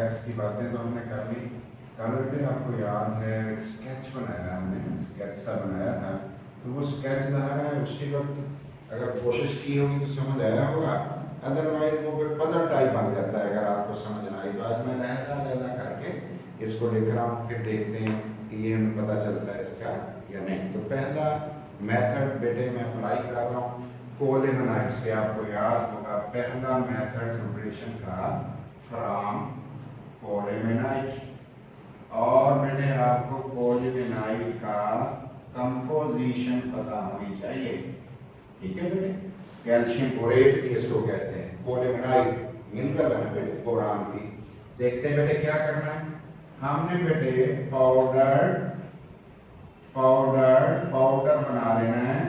Borax की बातें तो हमने कर ली। कल बेटे आपको याद है स्केच बनाया हमने, स्केच सा बनाया था, तो वो स्केच लगा है उसी वक्त अगर कोशिश की होगी तो समझ आया होगा, अदरवाइज वो कोई पजल टाइप बन जाता है अगर आपको समझ ना आई। तो आज मैं लहजा लहजा करके इसको लिख रहा हूँ, फिर देखते हैं कि ये हमें पता चलता है इसका या नहीं। तो पहला मेथड बेटे मैं अप्लाई कर रहा हूँ कोलिमेनाइट से। आपको याद होगा पहला मेथड प्रिपरेशन का फ्रॉम कोलिमेनाइट, और बेटे आपको कोलिमेनाइट का कंपोजिशन पता होनी चाहिए। ठीक है बेटे, कैल्शियम बोरेट इसको कहते हैं, कोलिमेनाइट मिनरल है बेटे बोरान की। देखते हैं बेटे क्या करना है। हमने बेटे पाउडर बना लेना है,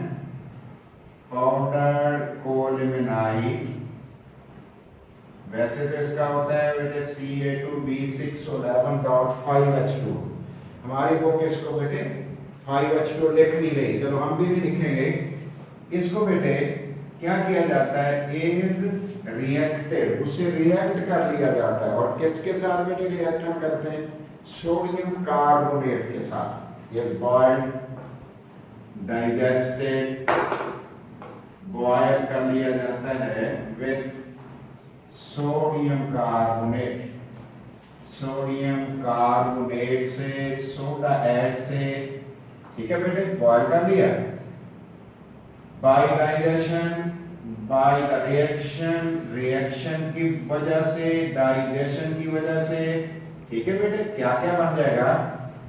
पाउडर कोलिमेनाइट। वैसे तो इसका होता है बेटे Ca2B6O11.5H2। हमारी बुक इसको बेटे 5H2 लिख नहीं रही, चलो हम भी नहीं लिखेंगे इसको। बेटे क्या किया जाता है, इज रिएक्टेड, उसे रिएक्ट कर लिया जाता है। और किसके साथ बेटे रिएक्ट हम करते हैं, सोडियम कार्बोनेट के साथ। इज बॉइल्ड, डाइजेस्टेड, बॉयल कर लिया जाता है with sodium carbonate, sodium carbonate से, सोडा एश से। ठीक है बेटे, बॉयल कर लिया। By digestion, by the reaction, reaction की वजह से, डाइजेशन की वजह से। ठीक है बेटे, क्या क्या बन जाएगा,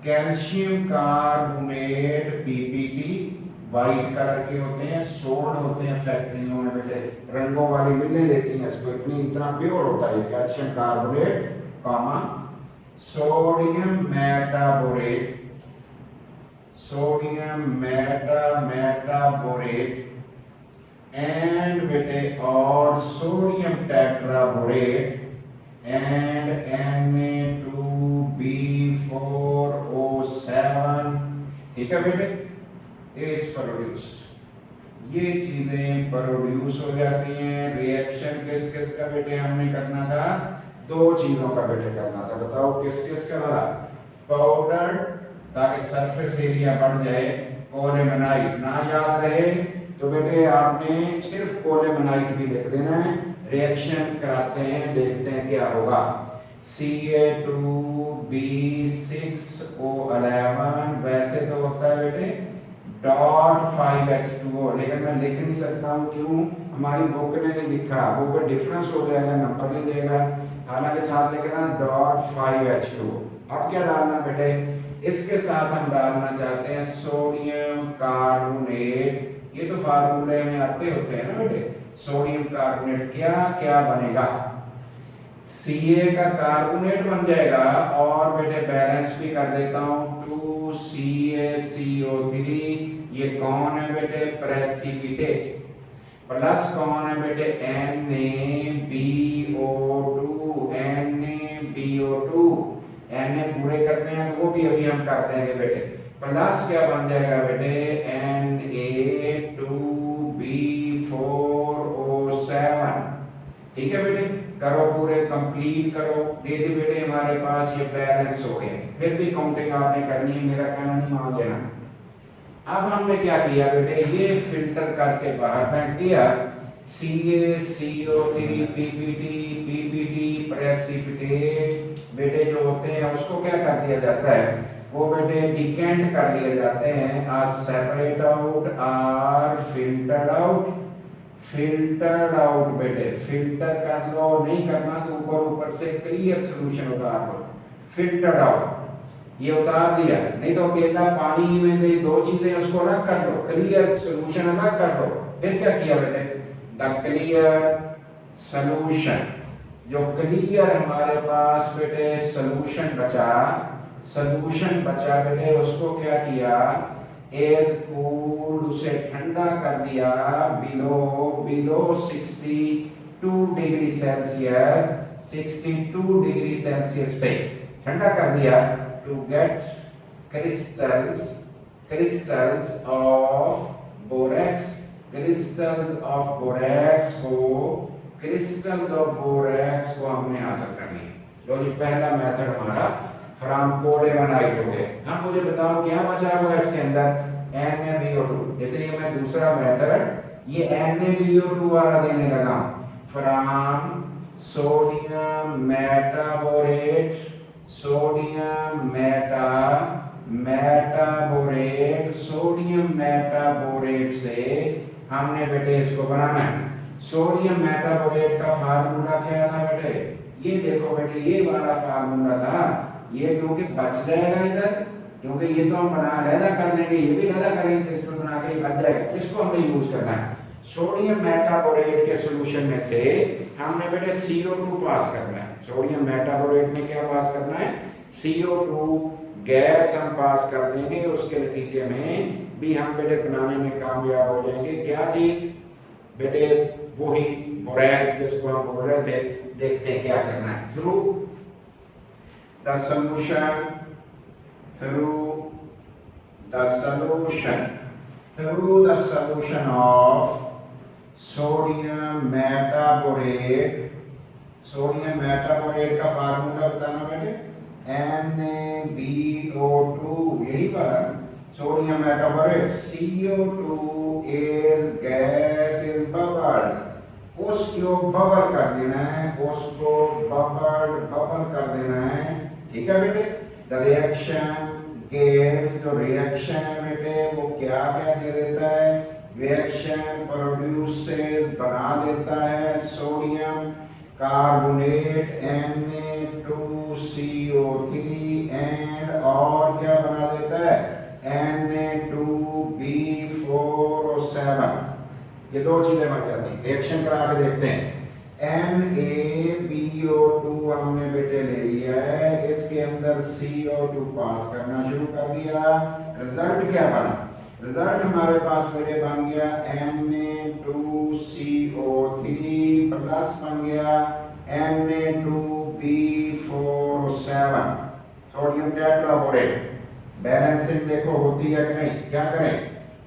calcium carbonate PPT, white colour के होते हैं, सोल्ड होते हैं फैक्ट्रियों में बेटे, रंगों वाली मिलें लेती हैं इसको, इतना प्योर होता है calcium carbonate comma sodium metaborate, sodium metaborate and बेटे और सोडियम टेट्राबोरेट एंड Na2B4O7। ठीक है बेटे, इज प्रोड्यूस्ड। ये चीजें प्रोड्यूस हो जाती हैं। रिएक्शन किस किस का बेटे हमने करना था, दो चीजों का बेटे करना था। बताओ किस किस का वाला, पाउडर ताकि सरफेस एरिया बढ़ जाए, कोलिमेनाइट ना याद रहे तो बेटे आपने सिर्फ कोलिमेनाइट भी लिख देना है। रिएक्शन कराते हैं, देखते हैं क्या होगा। Ca2B6O11 वैसे तो होता है बेटे .5H2O, लेकिन मैं लिख नहीं सकता हूँ, क्यों, हमारी बुक ने नहीं लिखा, बुक में डिफरेंस हो जाएगा, नंबर नहीं देगा, हालांकि साथ लिखना .5H2O। अब क्या डालना बेटे, इसके साथ हम डालना चाहते हैं सोडियम कार्बोनेट। ये तो फार्मूले में आते होते हैं ना बेटे, सोडियम कार्बोनेट क्या क्या बनेगा, Ca का कार्बोनेट बन जाएगा, और बेटे बैलेंस भी कर देता हूं 2CaCO3। ये कौन है बेटे, प्रेसिपिटेट, प्लस कौन है बेटे, NaBO2, Na पूरे करते हैं तो वो भी अभी हम कर देंगे बेटे। प्लस क्या बन जाएगा बेटे, Na2B4O7। ठीक है बेटे, करो पूरे कंप्लीट करो, दे दे बेटे हमारे पास ये बैलेंस हो गए। फिर भी काउंटिंग आपने करनी है, मेरा कहना नहीं मान लेना। अब हमने क्या किया बेटे, ये फिल्टर करके बाहर फेंक दिया। CaCO3 PPT प्रेसिपिटेट बेटे जो होते हैं उसको क्या कर दिया जाता है, वो बेटे डिकेंट कर लिए जाते हैं, are separate out are filtered out बेटे, फिल्टर कर लो, नहीं करना तो ऊपर से क्लियर सॉल्यूशन उतार लो, फिल्टर्ड आउट। ये उतार दिया, नहीं तो अकेला पानी में दो चीजें उसको अलग कर लो, क्लियर सॉल्यूशन अलग कर लो। फिर क्या किया बेटे, द क्लियर सॉल्यूशन, जो क्लियर हमारे पास बेटे सॉल्यूशन बचा बेटे, उसको क्या किया, एज कूल्ड, उसे ठंडा कर दिया below 62 degree Celsius, 62 degree Celsius पे ठंडा कर दिया, to get crystals of borax, crystals of borax को हमने हासिल कर लिए। लो जी पहला मेथड हमारा फ्रॉम कोड एवनाइट हो गया। हाँ मुझे बताओ क्या बचा हुआ है इसके अंदर NaBO2, इसलिए मैं दूसरा मेथड ये NaBO2 वाला देने लगा from sodium metaborate, sodium metaborate, sodium metaborate से हमने बेटे इसको बनाना है। सोडियम मेटाबोरेट का फार्मूला क्या था बेटे, ये देखो बेटे ये वाला फार्मूला था। ये क्योंकि बच जाएगा इधर, क्योंकि ये तो हम बना अलहदा कर लेंगे, ये भी अलहदा करेंगे, क्रिस्टल बना के ये बच जाएगा, इसको हमने यूज करना है। सोडियम मेटाबोरेट के सॉल्यूशन में से हमने बेटे CO2 पास करना है। सोडियम मेटाबोरेट में क्या पास करना है, CO2 गैस हम पास कर देंगे, उसके नतीजे में भी हम बेटे बनाने में कामयाब हो जाएंगे। क्या चीज बेटे, वही बोरैक्स जिसको हम बोल रहे थे। देखते हैं क्या करना है। Through the solution, through the solution of sodium metaborate, sodium metaborate का फार्मूला बताना बेटे NaBO2, यही वाला sodium metaborate. CO2 is gas is bubbled, उसको बबल कर देना है, उसको बबल कर देना है, ठीक है बेटे। द रिएक्शन गिव्स, जो रिएक्शन है बेटे वो क्या क्या दे देता है, रिएक्शन प्रोड्यूसेस बना देता है सोडियम कार्बोनेट Na2CO3 एंड और क्या बना देता है Na2B4O7। ये दो चीजें बन जाती हैं। रिएक्शन करा के देखते हैं। NaBO2 हमने बेटे ले लिया है, इसके अंदर CO2 पास करना शुरू कर दिया। रिजल्ट क्या बना, रिजल्ट हमारे पास बेटे बन गया Na2CO3 प्लस बन गया Na2B4O7 सोडियम टेट्राबोरेट। बैलेंसिंग देखो होती है कि नहीं, क्या करें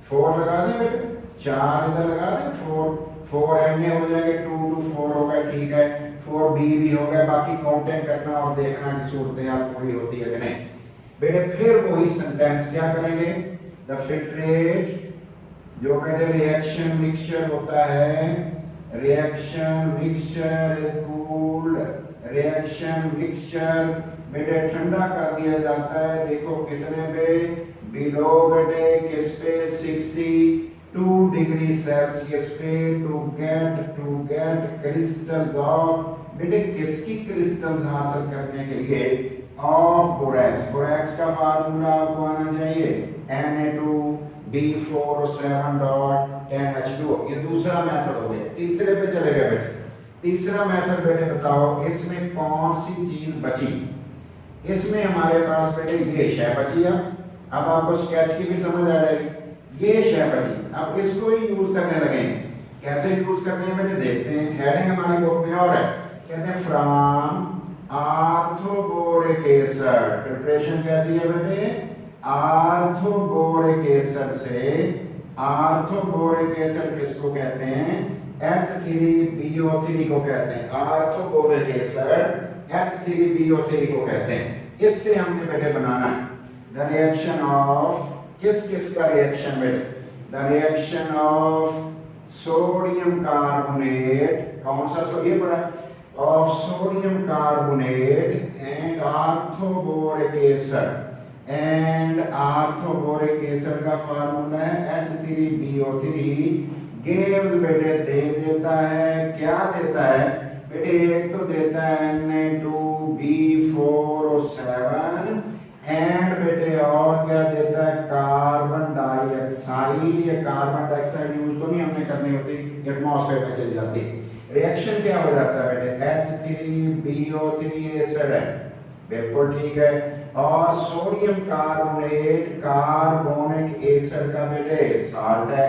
4 लगा दें बेटे, 4 इधर लगा दें, 4 Na हो जाएंगे, 2 to 4 हो गए, ठीक है 4B भी हो गया। बाकी काउंटिंग करना और देखना कि सूरत हाल पूरी होती है कि नहीं बेटे। फिर वही सेंटेंस क्या करेंगे, द फिल्ट्रेट, जो बेटे रिएक्शन मिक्सचर होता है, reaction mixture is cooled, reaction mixture बेटे ठंडा कर दिया जाता है। देखो कितने पे, बिलो बेटे किस पे 62 डिग्री सेल्सियस पे, टू गेट क्रिस्टल्स ऑफ बेटे, किसकी क्रिस्टल्स हासिल करने के लिए, ऑफ बोरैक्स। बोरैक्स का फार्मूला आपको आना चाहिए Na2B4O7.10H2। ये दूसरा मेथड हो गया। तीसरे पे चले गए बेटे। तीसरा मेथड बेटे बताओ इसमें कौन सी चीज बची। इसमें हमारे पास बेटे ये शय बची है। अब आपको स्केच की भी समझ आ जाएगी। ये शय बची, अब इसको ही यूज करने लगे। कैसे यूज करने हैं बेटे देखते हैं। हेडिंग हमारी बुक में और है, कहते हैं फ्रॉम आर्थोबोरिक एसिड। प्रिपरेशन कैसी है बेटे, आर्थोबोरिक एसिड से। आर्थोबोरिक एसिड किसको कहते हैं, H3BO3 को कहते हैं। आर्थोबोरिक एसिड H3BO3 को कहते हैं। इससे हमने बेटे बनाना है द रिएक्शन ऑफ, किस का रिएक्शन बेटे, the reaction of sodium carbonate, कौन सा सोडियम पड़ा, of sodium carbonate and orthoboric acid. And orthoboric acid का फार्मूला है H3BO3 गिव्स बेटे दे देता है, क्या देता है बेटे, एक तो देता है Na2B4O7 एंड बेटे और क्या देता है कार्बन डाइऑक्साइड। ये कार्बन डाइऑक्साइड यूज तो नहीं हमने करनी होती, एटमॉस्फेयर में चली जाती। रिएक्शन क्या हो जाता है बेटे, H3BO3 एसिड है, बिल्कुल ठीक है। और सोडियम कार्बोनेट कार्बोनिक एसिड का बेटे साल्ट है।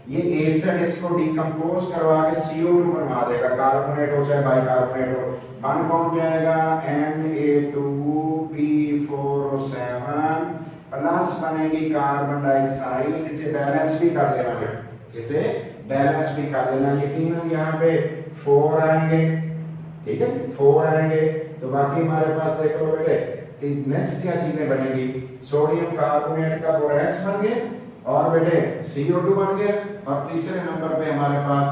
ये एसिड इसको डिकम्पोज करवा के CO2 बनवा देगा, कार्बोनेट हो चाहे बाइकार्बोनेट हो, बन कौन जाएगा Na2B4O7 प्लस बनेगी कार्बन डाइऑक्साइड। इसे बैलेंस भी कर लेना बेटा, इसे बैलेंस भी कर लेना। यकीनन यहाँ पे 4 आएंगे, ठीक है 4 आएंगे तो बाकी हमारे पास देख लो बेटे कि नेक्स्ट क्या चीजें बनेगी, सोडियम कार्बोनेट का बोरैक्स बन गया और बेटे CO2 बन गया। और तीसरे नंबर पे हमारे पास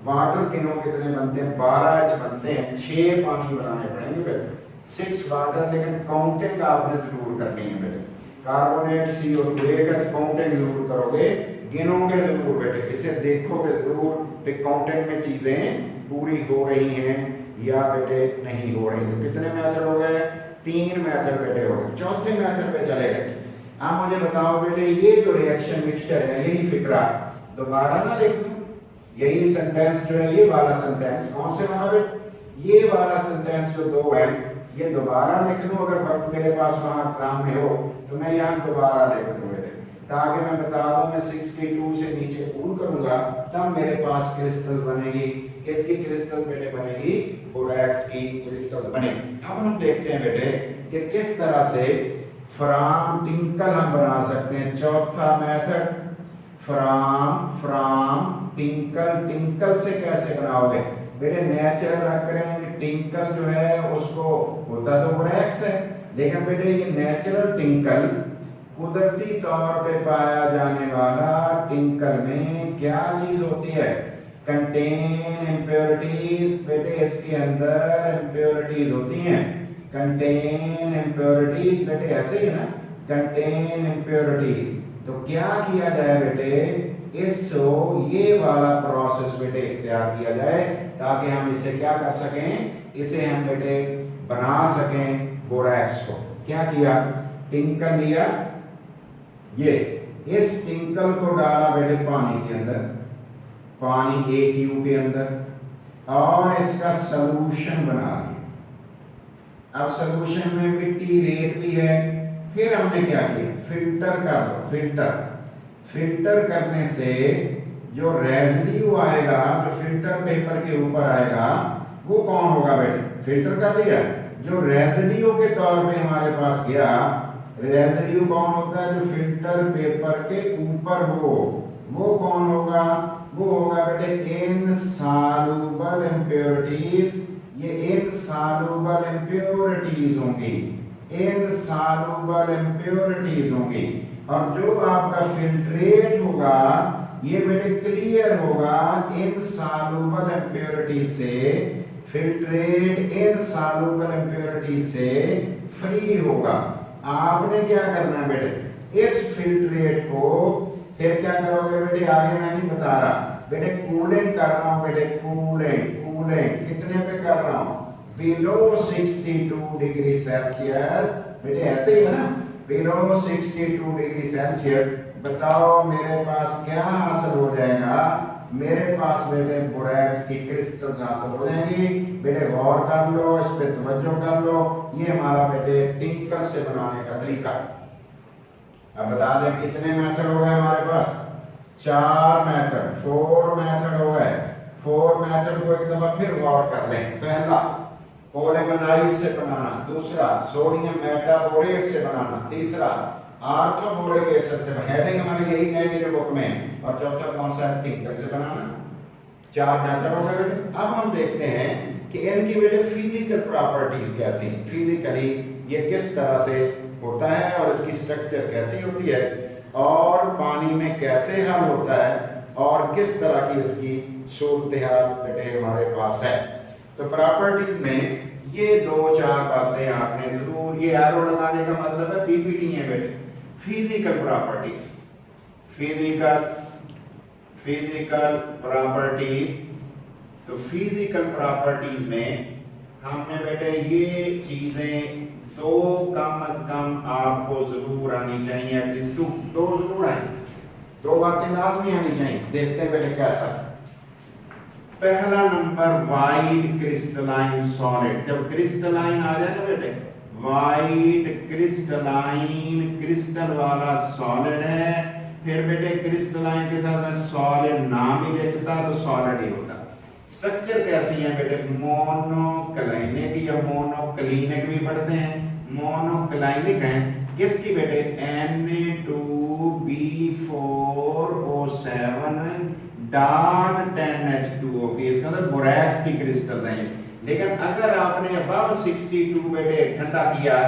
वाटर किनो कितने बनते हैं, 12H बनते हैं, 6 पानी बनाने पड़ेंगे बेटे, 6 वाटर। लेकिन काउंटिंग आपने जरूर करनी है बेटे, कार्बोनेट CO2 एक है तो काउंटिंग जरूर करोगे, गिनोगे जरूर बेटे, इसे देखोगे जरूर कि काउंटिंग में चीजें पूरी हो रही हैं या बेटे नहीं हो रही। तो कितने मेथड हो गए, 3 मेथड बेटे हो गए। चौथे मेथड पे चले गए। अब मुझे बताओ बेटे ये जो रिएक्शन मिक्सचर है, यही फिक्रा दोबारा ना लिख दूं, यही सेंटेंस जो है, ये वाला सेंटेंस कौन से बना बेटे, ये वाला सेंटेंस जो 2 है ये दोबारा लिख दूं। अगर वक्त मेरे पास वहां एग्जाम में हो तो मैं यहाँ दोबारा लिख दूं बेटे, ताकि मैं बता दूं मैं 62 से नीचे पूल करूंगा तब मेरे पास क्रिस्टल बनेगी। किसकी क्रिस्टल बेटे बनेगी, बोरैक्स की क्रिस्टल बनेगी। अब हम देखते हैं बेटे कि किस तरह से फ्राम टिंकल हम बना सकते हैं। चौथा मेथड फ्राम टिंकल, टिंकल से कैसे बनाओगे बेटे, नेचुरल अकरेंग टिंकल जो है उसको होता तो बोरैक्स है, लेकिन बेटे ये नेचुरल टिंकल कुदरती तौर पे पाया जाने वाला टिंकल में क्या चीज होती है, कंटेन इम्प्योरिटीज। बेटे इसके अंदर इम्प्योरिटीज होती हैं, कंटेन इम्प्योरिटीज बेटे, ऐसे ही ना, कंटेन इम्प्योरिटीज। तो क्या किया जाए बेटे, इसको ये वाला प्रोसेस बेटे इख्तियार किया जाए ताकि हम इसे क्या कर सकें, इसे हम बेटे बना सकें बोरैक्स को। क्या किया, टिंकल लिया, ये इस टिंकल को डाला बेटे पानी के अंदर, पानी AQ के अंदर, और इसका सलूशन बना दिया। अब सलूशन में मिट्टी रेत भी है। फिर हमने क्या किया, फिल्टर कर दो, फिल्टर करने से जो रेजिड्यू आएगा, जो फिल्टर पेपर के ऊपर आएगा, वो कौन होगा बेटे, फिल्टर कर दिया, जो रेजिड्यू के तौर पे हमारे पास गया, रेजिड्यू कौन होता है, जो फिल्टर पेपर के ऊपर हो, वो कौन होगा, वो होगा बेटे इनसॉल्युबल इम्प्योरिटीज। ये इनसॉल्युबल इम्प्योरिटीज होंगी, इनसॉल्युबल इम्प्योरिटीज होंगी। और जो आपका फिल्ट्रेट होगा ये बेटे क्लियर होगा इनसॉल्युबल इम्प्योरिटी से, फिल्ट्रेट इनसॉल्युबल इम्प्योरिटी से फ्री होगा। आपने क्या करना है बेटे, इस फिल्ट्रेट को फिर क्या करोगे बेटे, आगे मैं नहीं बता रहा बेटे, कूलिंग कर रहा हूं बेटे, कूलिंग कितने पे कर रहा हूं, बिलो 62 डिग्री सेल्सियस बेटे, ऐसे ही है ना, बिलो 62 डिग्री सेल्सियस। बताओ मेरे पास क्या हासिल हो जाएगा, मेरे पास बेटे बोरैक्स की क्रिस्टल्स हासिल हो जाएंगी। बेटे गौर कर लो, इस पे तवज्जो कर लो, ये हमारा बेटे टिंकल से बनाने का तरीका। अब बता दें कितने मेथड हो गए हमारे पास, 4 मेथड, 4 मेथड हो गए। 4 मेथड को एक दफा फिर गौर कर लें। पहला पोलेमनाइट से बनाना, दूसरा सोडियम मेटाबोरेट से बनाना, तीसरा आर्थोबोरिक एसिड से, हेडिंग हमारी यही रहेगी जो बुक में, और चौथा कौन सा है, टिंकल से बनाना। 4 मेथड हो गए बेटे। अब हम देखते हैं कि इनकी बेटे फिजिकल प्रॉपर्टीज कैसी हैं, फिजिकली ये किस तरह से होता है और इसकी स्ट्रक्चर कैसी होती है और पानी में कैसे हल होता है और किस तरह की इसकी सूरत हाल बेटे हमारे पास है। तो प्रॉपर्टीज में ये 2-4 बातें आपने जरूर, ये एरो लगाने का मतलब है पीपीटी है बेटे, फिजिकल प्रॉपर्टीज, फिजिकल प्रॉपर्टीज। तो फिजिकल प्रॉपर्टीज में हमने बेटे ये चीजें 2 कम से कम आपको जरूर आनी चाहिए, एटलीस्ट 2 जरूर आए, 2 बातें लाजमी आनी चाहिए। देखते हैं बेटे कैसा। पहला नंबर वाइट क्रिस्टलाइन सॉलिड। जब क्रिस्टलाइन आ जाए ना बेटे, वाइट क्रिस्टलाइन, क्रिस्टल वाला सॉलिड है, फिर बेटे क्रिस्टलाइन के साथ में सॉलिड नाम ही लिखता तो सॉलिड ही होता। स्ट्रक्चर कैसी है बेटे, मोनोक्लाइनिक या मोनोक्लिनिक भी पढ़ते हैं, मोनोक्लाइनिक है। किसकी बेटे, Na2B4O7 डॉट 10H2O की, इसके अंदर बोरैक्स की क्रिस्टल है। लेकिन अगर आपने above 62 बेटे ठंडा किया,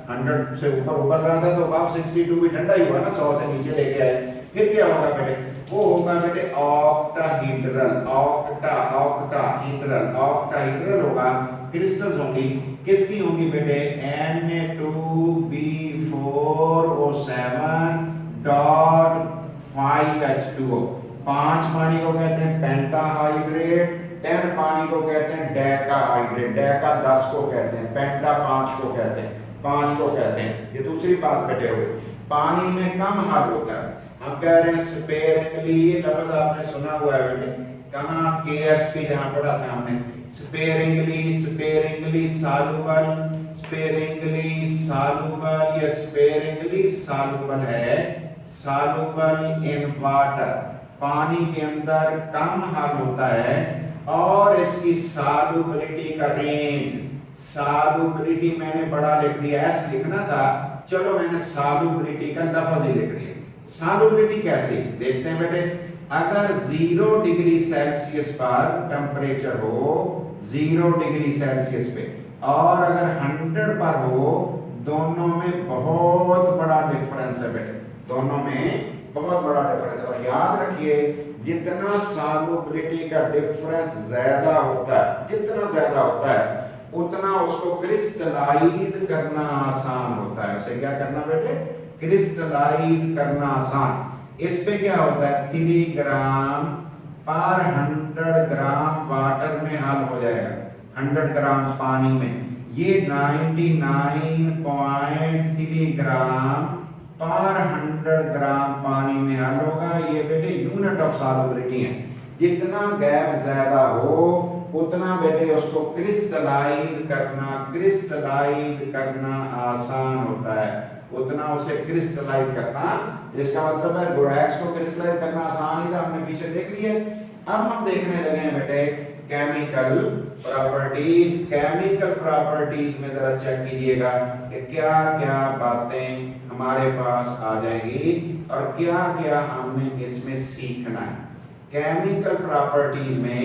100 से ऊपर उबल रहा था तो above 62 भी ठंडा ही हुआ ना, 100 से नीचे लेके आए, फिर क्या होगा बेटे, वो होगा बेटे ऑक्टाहीड्रल, ऑक्टाहीड्रल होगा। क्रिस्टल्स होंगी, किसकी होंगी बेटे, Na2B4O7.5H2O। 5 पानी को कहते हैं पेंटाहाइड्रेट, 10 पानी को कहते हैं डेकाहाइड्रेट, डेका 10 को कहते हैं, पेंटा 5 को कहते हैं, 5 को कहते हैं। ये दूसरी बात बेटे हुई, पानी में कम हल होता है, हम कह रहे हैं स्पेयरिंगली, ये लफ्ज आपने सुना हुआ है बेटे, कहाँ केएसपी जहां पढ़ा था हमने, स्पेयरिंगली, स्पेयरिंगली सॉल्युबल, स्पेयरिंगली सॉल्युबल, ये स्पेयरिंगली सॉल्युबल है, सॉल्युबल इन वाटर, पानी के अंदर कम हल होता है, और इसकी सॉल्युबिलिटी का रेंज, सॉल्युबिलिटी मैंने बड़ा लिख दिया, एस लिखना था, चलो मैंने सॉल्युबिलिटी का लफ्ज ही लिख दिया। सॉल्युबिलिटी कैसे देखते हैं बेटे, अगर 0 डिग्री सेल्सियस पर टेम्परेचर हो, 0 डिग्री सेल्सियस पे, और अगर 100 पर हो, दोनों में बहुत बड़ा डिफरेंस है बेटे, दोनों में बहुत बड़ा डिफरेंस है। और याद रखिए, जितना सॉल्युबिलिटी का डिफरेंस ज्यादा होता है, जितना ज्यादा होता है, उतना उसको क्रिस्टलाइज करना आसान होता है। उसे क्या करना बेटे, क्रिस्टलाइज करना आसान। इस पे क्या होता है, 3 ग्राम पर 100 ग्राम वाटर में हल हो जाएगा, 100 ग्राम पानी में, ये 99.3 ग्राम पर 100 ग्राम पानी में हल होगा। ये बेटे यूनिट ऑफ सॉल्युबिलिटी है। जितना गैप ज्यादा हो, उतना बेटे उसको क्रिस्टलाइज करना आसान होता है, उतना उसे क्रिस्टलाइज करना, जिसका मतलब है बोरैक्स को क्रिस्टलाइज करना आसान ही था, हमने पीछे देख लिए। अब हम देखने लगे हैं बेटे केमिकल प्रॉपर्टीज। केमिकल प्रॉपर्टीज में जरा चेक कीजिएगा कि क्या क्या बातें हमारे पास आ जाएंगी और क्या क्या हमने इसमें सीखना है। केमिकल प्रॉपर्टीज में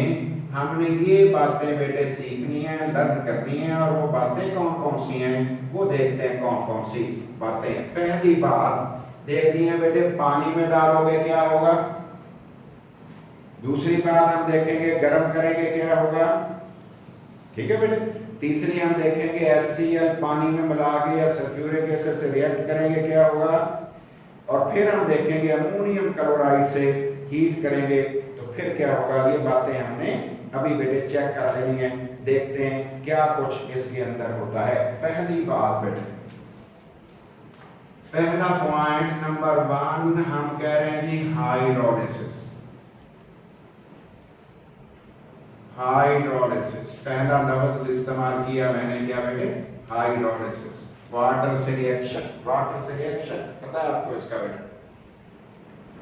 हमने ये बातें बेटे सीखनी है, लर्न करनी है, और वो बातें कौन कौन सी हैं वो देखते हैं कौन कौन सी बातें हैं। पहली बात देखनी है बेटे, पानी में डालोगे क्या होगा। दूसरी बात हम देखेंगे गर्म करेंगे क्या होगा, ठीक है बेटे। तीसरी हम देखेंगे HCl पानी में मिला के या सल्फ्यूरिक एसिड से रिएक्ट करेंगे क्या होगा। और फिर हम देखेंगे अमोनियम क्लोराइड से हीट करेंगे तो फिर क्या होगा। ये बातें हमने अभी बेटे चेक कर लेनी है, देखते हैं क्या कुछ इसके अंदर होता है। पहली बात बेटे, पहला पॉइंट नंबर 1 हम कह रहे हैं जी हाइड्रोलिसिस। हाइड्रोलिसिस पहला लफ्ज इस्तेमाल किया मैंने, क्या बेटे, हाइड्रोलिसिस। वाटर से रिएक्शन, वाटर से रिएक्शन पता है आपको इसका बेटे।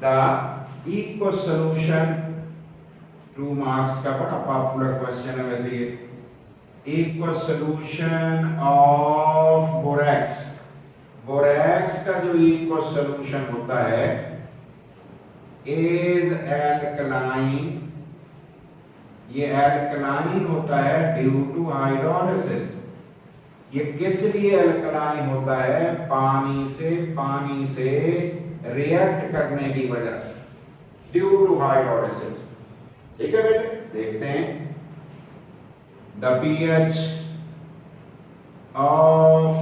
द इक्व सॉल्यूशन, 2 मार्क्स का बड़ा पॉपुलर क्वेश्चन है वैसे ये। इक्व सॉल्यूशन ऑफ बोरैक्स, बोरैक्स का जो इक्व सॉल्यूशन होता है इज एल्कलाइन, ये एल्कलाइन होता है ड्यू टू हाइड्रोलिसिस। ये किस लिए एल्कलाइन होता है, पानी से रिएक्ट करने की वजह से, ड्यू टू हाइड्रोलिसिस। ठीक है बेटे, देखते हैं। The pH of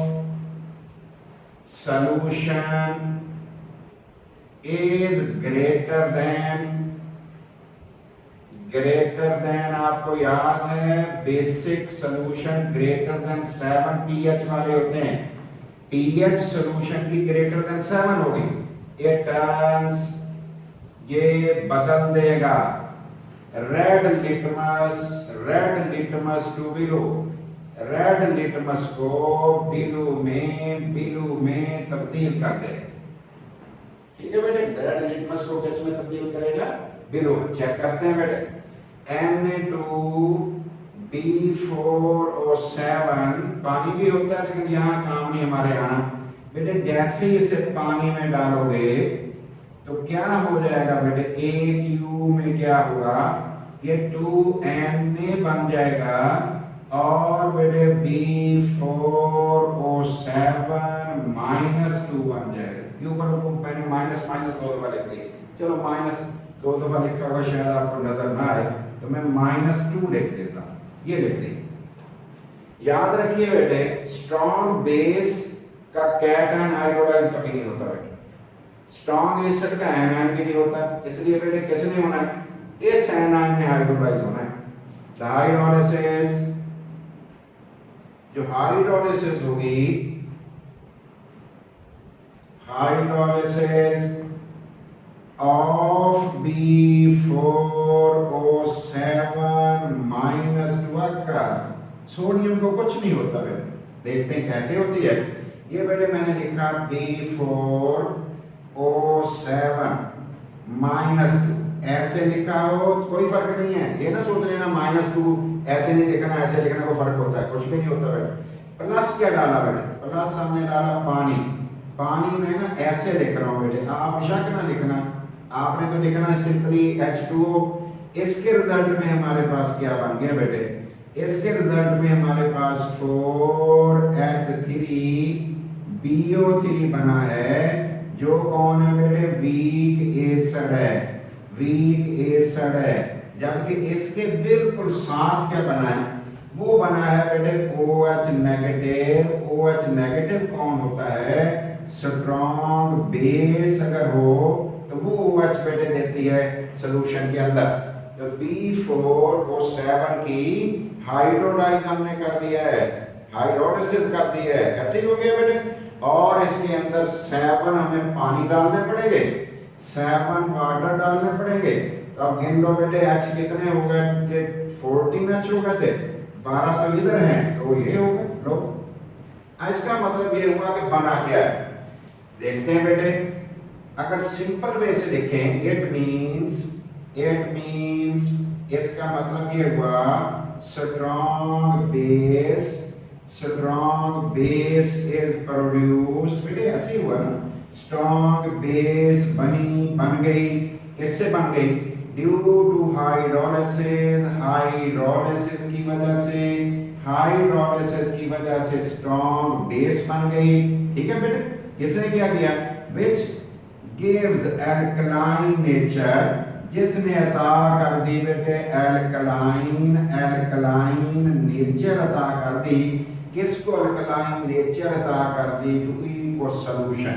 solution is greater than आपको याद है basic solution greater than 7 pH वाले होते हैं। pH सॉल्यूशन की ग्रेटर देन 7 होगी, ये टर्न्स, ये बदल देगा red litmus to blue, red litmus को ब्लू में तब्दील कर देगा। ठीक है बेटे, रेड लिटमस को किस में तब्दील करेगा, ब्लू। चेक करते हैं बेटे, Na2B4O7 पानी भी होता है लेकिन यहाँ काम नहीं हमारे आना बेटे। जैसे ही इसे पानी में डालोगे तो क्या हो जाएगा बेटे, AQ में क्या होगा, ये 2Na बन जाएगा और बेटे B4O7 -2 बन जाएगा। ये ऊपर को मैंने माइनस माइनस 2 दफा लिख दिया। चलो माइनस 2 दफा लिखा हुआ शायद आपको नजर ना आए, तो मैं -2 लिख देता हूँ। ये लिख दी। याद रखिए बेटे, स्ट्रॉन्ग बेस का कैटायन हाइड्रोलाइज कभी नहीं होता बेटे। स्ट्रॉन्ग एसिड का एनायन भी नहीं होता, इसलिए बेटे किसने होना है? इस एनायन में हाइड्रोलाइज होना है। द हाइड्रोलाइसिस, जो हाइड्रोलाइसिस होगी, हाइड्रोलाइसिस ऑफ B4O7 -2 अक्कास। सोडियम को कुछ नहीं होता बेटे। देखते हैं कैसे होती है। ये बेटे मैंने लिखा B4O7 -2, ऐसे लिखा हो कोई फर्क नहीं है। ये ना सोच लेना -2 ऐसे नहीं लिखना, ऐसे लिखना को फर्क होता है, कुछ भी नहीं होता बेटे। प्लस क्या डाला बेटे? प्लस हमने डाला पानी। पानी में ना ऐसे लिख रहा हूं बेटे, आप शक ना लिखना, आपने तो लिखना सिंपली H2O। इसके रिजल्ट में हमारे पास क्या बन गया बेटे? इसके रिजल्ट में हमारे पास 4H3BO3 बना है, जो कौन है बेटे? वीक एसिड है, वीक एसिड है। जबकि इसके बिल्कुल साथ क्या बना है? वो बना है बेटे OH नेगेटिव। OH नेगेटिव कौन होता है? स्ट्रॉन्ग बेस अगर हो तो वो OH बेटे देती है सॉल्यूशन के अंदर। तो B4O7 की हाइड्रोलाइज हमने कर दिया है, हाइड्रोलिसिस कर दी है, ऐसे ही हो गया बेटे। और इसके अंदर 7 हमें पानी डालने पड़ेंगे, 7 वाटर डालने पड़ेंगे। तो अब गिन लो बेटे, H कितने हो गए? 14H हो गए थे, 12 तो इधर हैं, तो ये हो गए। लो, इसका मतलब ये हुआ कि बना क्या है, देखते हैं बेटे। अगर सिंपल वे से लिखें, इट मींस इसका मतलब ये हुआ स्ट्रॉन्ग बेस इज प्रोड्यूस्ड। बेटे ऐसे ही हुआ ना, स्ट्रॉन्ग बेस बन गई। किससे बन गई? Due to hydrolysis. हाइड्रोलिसिस की वजह से स्ट्रॉन्ग बेस बन गई। ठीक है बेटे, किसने क्या किया? विच गिव्स एल्कलाइन नेचर, जिसने अता कर दी बेटे एल्कलाइन नेचर अता कर दी। किसको एल्कलाइन नेचर अता कर दी? Two equal solution,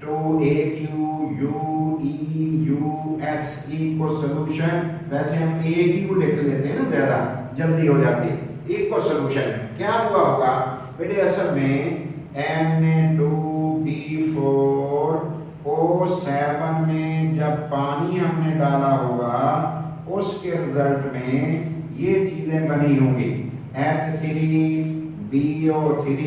two AQUEUS equal solution. वैसे हम AQ लिख लेते हैं ना, ज्यादा जल्दी हो जाती है। इक्वल सॉल्यूशन क्या हुआ होगा बेटे? असल में Na2B4O7 में जब पानी हमने डाला होगा, उसके रिजल्ट में ये चीजें बनी होंगी। H3BO3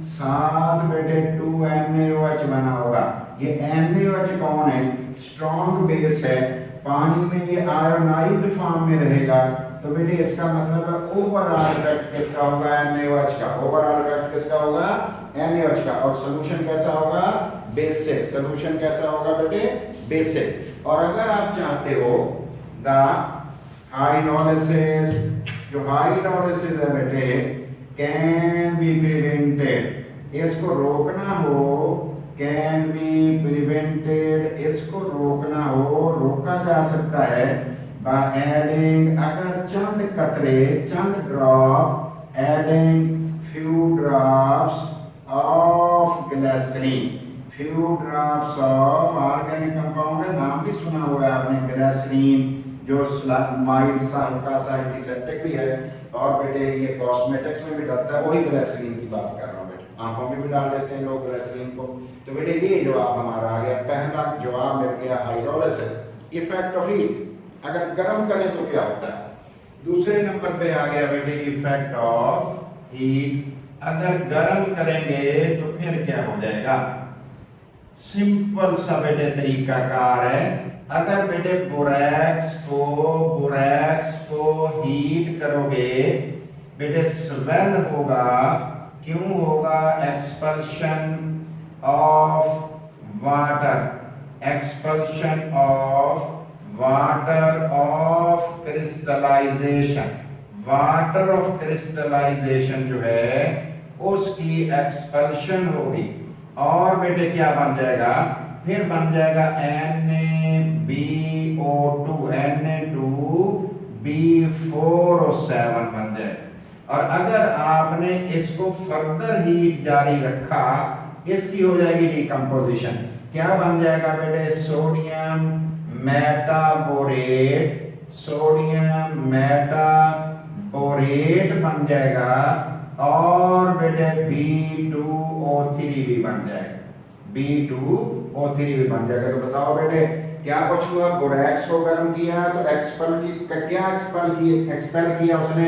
साथ बेटे 2NaOH बना होगा। ये NaOH कौन है? स्ट्रॉन्ग बेस है, पानी में ये आयोनाइज्ड फॉर्म में रहेगा। तो बेटे इसका मतलब है ओवरऑल इफेक्ट किसका होगा? NaOH का। ओवरऑल इफेक्ट किसका होगा? NaOH का। और सॉल्यूशन कैसा होगा? बेसिक। सॉल्यूशन कैसा होगा बेटे? बेसिक। और अगर आप चाहते हो द हाइड्रोलिसिस, जो हाइड्रोलिसिस है बेटे कैन बी प्रिवेंटेड, इसको रोकना हो, कैन बी प्रिवेंटेड, इसको रोकना हो, रोका जा सकता है बाय एडिंग, अगर चंद कतरे, चंद drop, adding few drops of glycerine. Few drops of organic compound है, नाम भी सुना हुआ है आपने, ग्लिसरीन, जो माइल्ड सा हल्का सा एंटीसेप्टिक भी है। और बेटे ये कॉस्मेटिक्स में भी डलता है, वही ग्लिसरीन की बात कर रहा हूँ बेटे। आंखों में भी डाल देते हैं लोग ग्लिसरीन को। तो बेटे ये जवाब हमारा आ गया, पहला जवाब मिल गया हाइड्रोलिसिस। इफेक्ट ऑफ हीट, अगर गर्म करें तो क्या होता है? दूसरे नंबर पे आ गया बेटे इफेक्ट ऑफ हीट, अगर गर्म करेंगे तो फिर क्या हो जाएगा? सिंपल सा बेटे तरीका कार है। अगर बेटे बोरैक्स को हीट करोगे बेटे स्वेल होगा। क्यों होगा? Expulsion of water of crystallisation. Water of crystallisation जो है उसकी एक्सपल्शन होगी और बेटे क्या बन जाएगा, फिर बन जाएगा NaBO2 Na2B4O7 बन जाएगा। और अगर आपने इसको फर्दर हीट जारी रखा इसकी हो जाएगी डिकम्पोजिशन। क्या बन जाएगा बेटे, सोडियम मेटाबोरेट, सोडियम मेटाबोरेट बन जाएगा और बेटे B2O3 भी बन जाएगा, B2O3 भी बन जाएगा। तो बताओ बेटे क्या कुछ हुआ, बोरैक्स को गर्म किया तो क्या एक्सपेल किया उसने,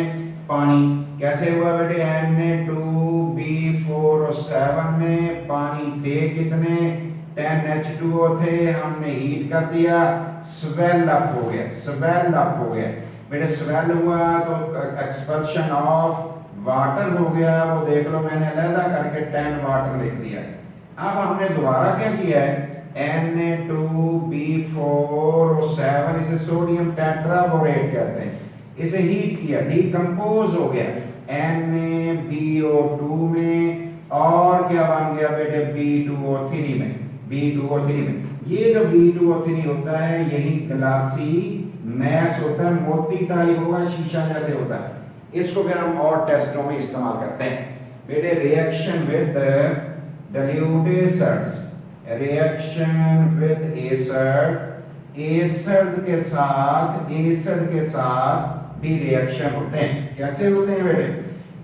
पानी। कैसे हुआ बेटे, Na2B4O7 में पानी थे कितने, 10H2O थे, हमने हीट कर दिया, स्वेल अप हो गया, स्वेल अप हो गया बेटे। स्वेल हुआ तो एक्सपल्शन ऑफ वाटर हो गया, वो देख लो मैंने अलग करके 10 वाटर लिख दिया। अब हमने दोबारा क्या किया है, Na2B4O7 इसे सोडियम टेट्राबोरेट कहते हैं, इसे हीट किया, डिकम्पोज हो गया NaBO2 में और क्या बन गया बेटे B2O3 में, B2O3 में। ये जो B2O3 होता है यही ग्लासी मैस होता है, मोती टाइप होगा, शीशा जैसे होता है। इसको फिर हम और टेस्टों में इस्तेमाल करते हैं बेटे। Reaction with dilute acids, reaction with acids, acid के साथ भी रिएक्शन होते हैं। कैसे होते हैं बेटे,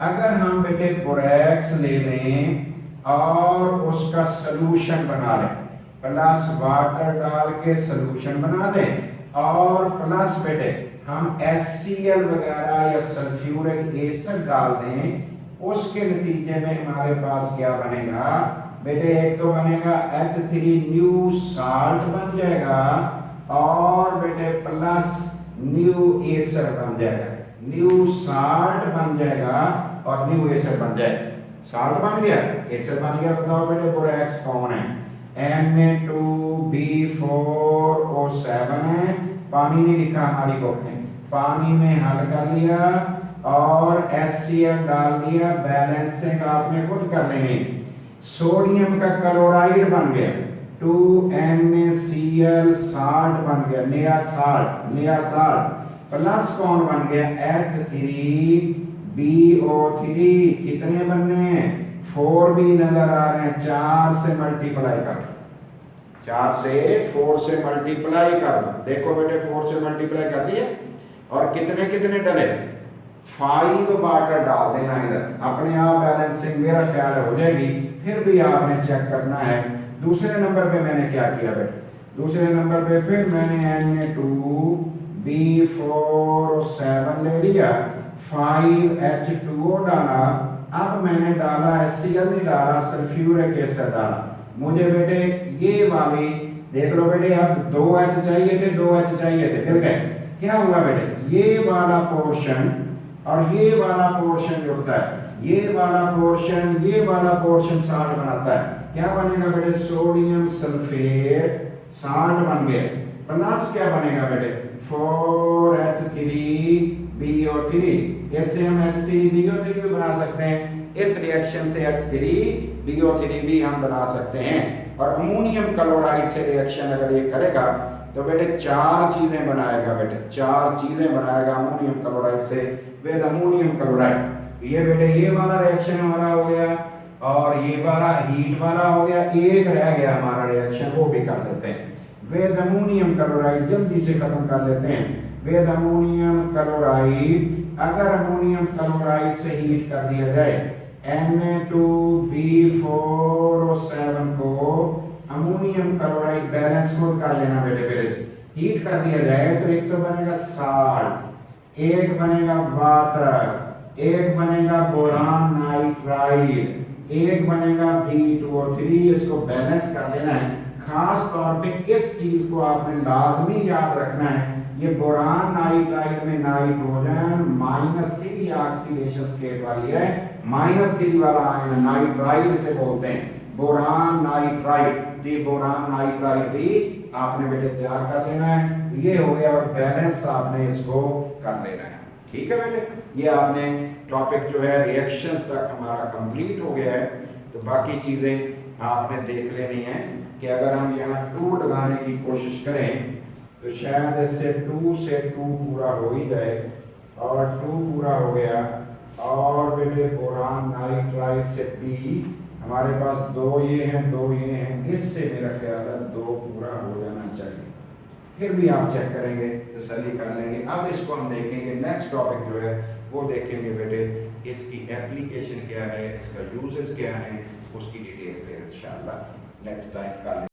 अगर हम बेटे बोरैक्स ले लें और उसका सलूशन बना लें, प्लस वाटर डाल के सलूशन बना दें और प्लस बेटे हम HCl वगैरह या सल्फ्यूरिक एसिड डाल दें, उसके नतीजे में हमारे पास क्या बनेगा बेटे, एक तो बनेगा H3 न्यू साल्ट बन जाएगा और बेटे प्लस न्यू एसिड बन जाएगा, न्यू साल्ट बन जाएगा और न्यू एसिड बन जाएगा। साल्ट बन गया, एसिड बन गया। बताओ बेटे बोरैक्स कौन है, Na2B4O7 है, पानी नहीं लिखा हमारी बुक में, पानी में हल कर लिया और HCl डाल दिया, बैलेंसिंग आपने खुद कर लेनी। सोडियम का क्लोराइड बन गया, 2NaCl साल्ट बन गया, नया साल्ट प्लस कौन बन गया, H3BO3। कितने बनने हैं, 4 भी नजर आ रहे हैं, 4 से मल्टीप्लाई कर, 4 से 4 से मल्टीप्लाई कर दो। देखो बेटे 4 से मल्टीप्लाई कर दिए और कितने डले, 5 वाटर डाल देना इधर, अपने आप बैलेंसिंग मेरा ख्याल हो जाएगी। फिर भी आपने चेक करना है। दूसरे नंबर पे मैंने क्या किया बेटे, दूसरे नंबर पे फिर मैंने Na2B4O7 ले लिया, 5H2O डाला, अब मैंने डाला HCl नहीं डाला, सल्फ्यूरिक एसिड डाला। मुझे बेटे ये वाली देख लो बेटे, अब 2H चाहिए थे, 2H चाहिए थे, मिल गए। क्या हुआ बेटे, ये वाला पोर्शन और ये वाला पोर्शन जुड़ता है, ये वाला पोर्शन साल्ट बनाता है। क्या बनेगा बेटे, सोडियम सल्फेट साल्ट बन गया, प्लस क्या बनेगा बेटे 4H3BO3। ऐसे हम H3BO3 भी बना सकते हैं, इस रिएक्शन से H3BO3 भी हम बना सकते हैं। और अमोनियम क्लोराइड से रिएक्शन अगर ये करेगा तो बेटे 4 चीजें बनाएगा बेटे, 4 चीजें बनाएगा अमोनियम क्लोराइड से विद अमोनियम क्लोराइड। ये बेटे ये वाला रिएक्शन हमारा हो गया और ये वाला हीट वाला हो गया, एक रह गया हमारा रिएक्शन, वो भी कर देते हैं विद अमोनियम क्लोराइड। जल्दी से खत्म कर लेते हैं विद अमोनियम क्लोराइड। अगर अमोनियम क्लोराइड से हीट कर दिया जाए Na2B4O7 को अमोनियम क्लोराइड बैलेंस मोड कर लेना बेटे, फिर हीट कर दिया जाए तो एक तो बनेगा साल्ट, एक बनेगा वाटर, एक बनेगा बोरान नाइट्राइड, एक बनेगा B2O3। इसको बैलेंस कर लेना है। खास तौर पे इस चीज को आपने लाजमी याद रखना है, ये बोरान नाइट्राइड में नाइट्रोजन -3 ऑक्सीडेशन स्टेट वाली है, -3 वाला आयन नाइट्राइड से बोलते हैं, बोरान नाइट्राइड। ये बोरान नाइट्राइड भी आपने बेटे तैयार कर लेना है। ये हो गया और बैलेंस आपने इसको कर लेना है। ठीक है बेटे, ये आपने टॉपिक जो है रिएक्शंस तक हमारा कंप्लीट हो गया है। तो बाकी चीज़ें आपने देख लेनी है कि अगर हम यहाँ 2 लगाने की कोशिश करें तो शायद इससे 2 से 2 पूरा हो ही जाए, और 2 पूरा हो गया, और बेटे बोरान नाइट्राइड से B हमारे पास 2 ये हैं 2 ये हैं, इससे मेरा ख्याल है 2 पूरा हो जाना चाहिए। फिर भी आप चेक करेंगे, तसल्ली कर लेंगे। अब इसको हम देखेंगे, नेक्स्ट टॉपिक जो है वो देखेंगे बेटे, इसकी एप्लीकेशन क्या है, इसका यूजेस क्या है, उसकी डिटेल फिर इंशाल्लाह नेक्स्ट टाइम कर